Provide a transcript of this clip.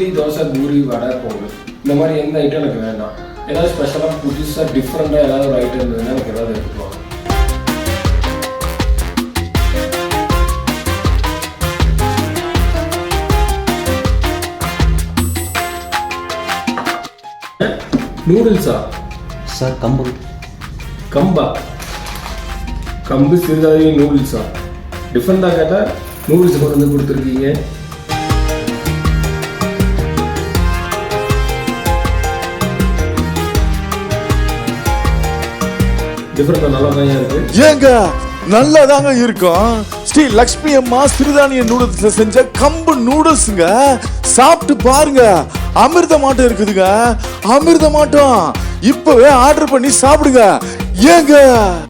இட்லி, தோசை, பூரி, வடை, பொங்கல் இந்த மாதிரி எந்த ஐட்டம் எனக்கு வேண்டாம். ஏதாவது ஸ்பெஷலாக புதுசாக டிஃப்ரெண்ட்டாக ஏதாவது ஒரு ஐட்டம் இருந்ததுன்னா எனக்கு ஏதாவது எடுத்துக்குவாங்க. நூடுல்ஸா சார்? கம்பா கம்பு சிறுதானிய நூடுல்ஸா? டிஃப்ரெண்டாக கேட்டால் நூடுல்ஸ் கொண்டு வந்து கொடுத்துருக்கீங்க. டிஃப்ரெண்டாக நல்லா தான் இருக்கு. ஏங்க நல்லாதாங்க இருக்கும். ஸ்ரீ லக்ஷ்மி அம்மா சிறுதானிய நூடுல்ஸ் செஞ்ச கம்பு நூடுல்ஸுங்க. சாப்பிட்டு பாருங்க, அமிர்தமாட்டம் இருக்குதுங்க, அமிர்தமாட்டம். இப்பவே ஆர்டர் பண்ணி சாப்பிடுங்க ஏங்க.